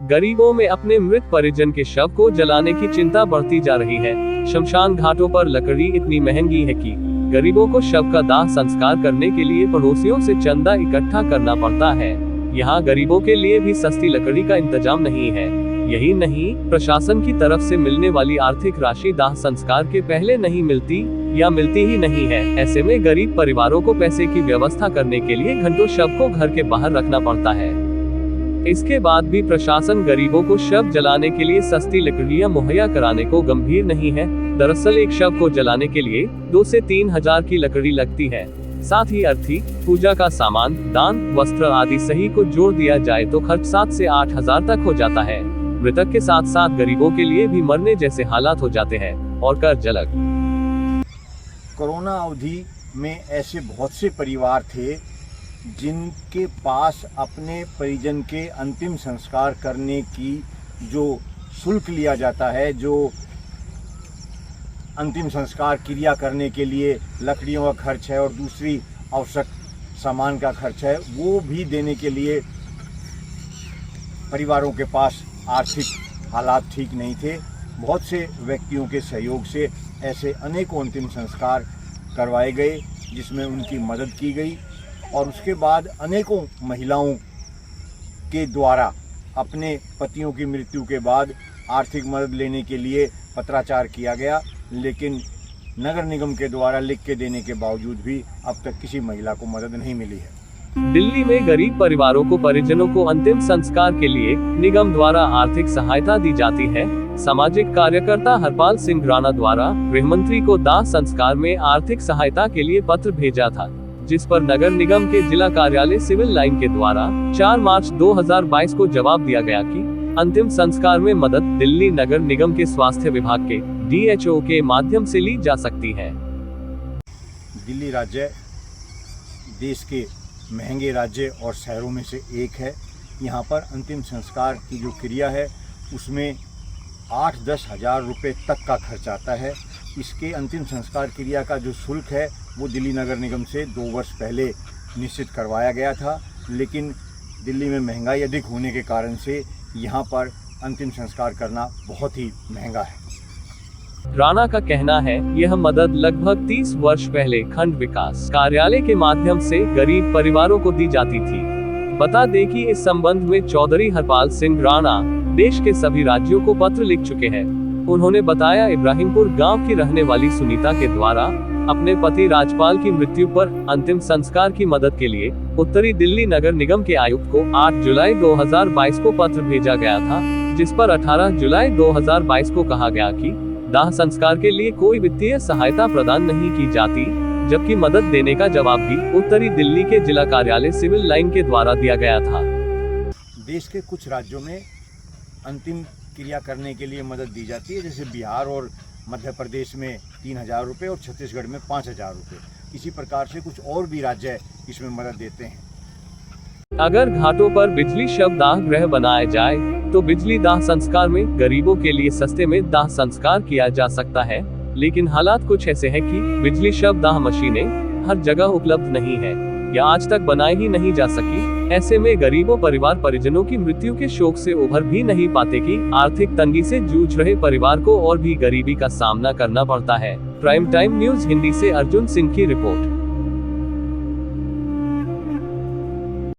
गरीबों में अपने मृत परिजन के शव को जलाने की चिंता बढ़ती जा रही है। शमशान घाटों पर लकड़ी इतनी महंगी है कि गरीबों को शव का दाह संस्कार करने के लिए पड़ोसियों से चंदा इकट्ठा करना पड़ता है। यहाँ गरीबों के लिए भी सस्ती लकड़ी का इंतजाम नहीं है। यही नहीं, प्रशासन की तरफ से मिलने वाली आर्थिक राशि दाह संस्कार के पहले नहीं मिलती या मिलती ही नहीं है। ऐसे में गरीब परिवारों को पैसे की व्यवस्था करने के लिए घंटों शव को घर के बाहर रखना पड़ता है। इसके बाद भी प्रशासन गरीबों को शव जलाने के लिए सस्ती लकड़ियां मुहैया कराने को गंभीर नहीं है। दरअसल एक शव को जलाने के लिए 2 से 3 हजार की लकड़ी लगती है। साथ ही अर्थी, पूजा का सामान, दान, वस्त्र आदि सही को जोड़ दिया जाए तो खर्च 7 से 8 हजार तक हो जाता है। मृतक के साथ साथ गरीबों के लिए भी मरने जैसे हालात हो जाते हैं और कर्ज अलग। कोरोना अवधि में ऐसे बहुत से परिवार थे जिनके पास अपने परिजन के अंतिम संस्कार करने की जो शुल्क लिया जाता है, जो अंतिम संस्कार क्रिया करने के लिए लकड़ियों का खर्च है और दूसरी आवश्यक सामान का खर्च है, वो भी देने के लिए परिवारों के पास आर्थिक हालात ठीक नहीं थे। बहुत से व्यक्तियों के सहयोग से ऐसे अनेकों अंतिम संस्कार करवाए गए जिसमें उनकी मदद की गई और उसके बाद अनेकों महिलाओं के द्वारा अपने पतियों की मृत्यु के बाद आर्थिक मदद लेने के लिए पत्राचार किया गया, लेकिन नगर निगम के द्वारा लिख के देने के बावजूद भी अब तक किसी महिला को मदद नहीं मिली है। दिल्ली में गरीब परिवारों को परिजनों को अंतिम संस्कार के लिए निगम द्वारा आर्थिक सहायता दी जाती है। सामाजिक कार्यकर्ता हरपाल सिंह राणा द्वारा गृह मंत्री को दाह संस्कार में आर्थिक सहायता के लिए पत्र भेजा था, जिस पर नगर निगम के जिला कार्यालय सिविल लाइन के द्वारा 4 मार्च 2022 को जवाब दिया गया कि अंतिम संस्कार में मदद दिल्ली नगर निगम के स्वास्थ्य विभाग के DHO के माध्यम से ली जा सकती है। दिल्ली राज्य देश के महंगे राज्य और शहरों में से एक है। यहाँ पर अंतिम संस्कार की जो क्रिया है उसमें 8-10 हजार रुपये तक का खर्च आता है। इसके अंतिम संस्कार क्रिया का जो शुल्क है वो दिल्ली नगर निगम से 2 वर्ष पहले निश्चित करवाया गया था, लेकिन दिल्ली में महंगाई अधिक होने के कारण से यहाँ पर अंतिम संस्कार करना बहुत ही महंगा है। राणा का कहना है, यह मदद लगभग 30 वर्ष पहले खंड विकास कार्यालय के माध्यम से गरीब परिवारों को दी जाती थी। बता दें कि इस संबंध में चौधरी हरपाल सिंह राणा देश के सभी राज्यों को पत्र लिख चुके हैं। उन्होंने बताया, इब्राहिमपुर गांव की रहने वाली सुनीता के द्वारा अपने पति राजपाल की मृत्यु पर अंतिम संस्कार की मदद के लिए उत्तरी दिल्ली नगर निगम के आयुक्त को 8 जुलाई 2022 को पत्र भेजा गया था, जिस पर 18 जुलाई 2022 को कहा गया कि दाह संस्कार के लिए कोई वित्तीय सहायता प्रदान नहीं की जाती, जबकि मदद देने का जवाब भी उत्तरी दिल्ली के जिला कार्यालय सिविल लाइन के द्वारा दिया गया था। देश के कुछ राज्यों में अंतिम क्रिया करने के लिए मदद दी जाती है, जैसे बिहार और मध्य प्रदेश में 3,000 रुपये और छत्तीसगढ़ में 5,000 रुपये। इसी प्रकार से कुछ और भी राज्य इसमें मदद देते हैं। अगर घाटों पर बिजली शव दाह गृह बनाया जाए तो बिजली दाह संस्कार में गरीबों के लिए सस्ते में दाह संस्कार किया जा सकता है, लेकिन हालात कुछ ऐसे हैं कि बिजली शव दाह मशीनें हर जगह उपलब्ध नहीं है या आज तक बनाई ही नहीं जा सकी। ऐसे में गरीबों परिवार परिजनों की मृत्यु के शोक से उभर भी नहीं पाते कि आर्थिक तंगी से जूझ रहे परिवार को और भी गरीबी का सामना करना पड़ता है। प्राइम टाइम न्यूज हिंदी से अर्जुन सिंह की रिपोर्ट।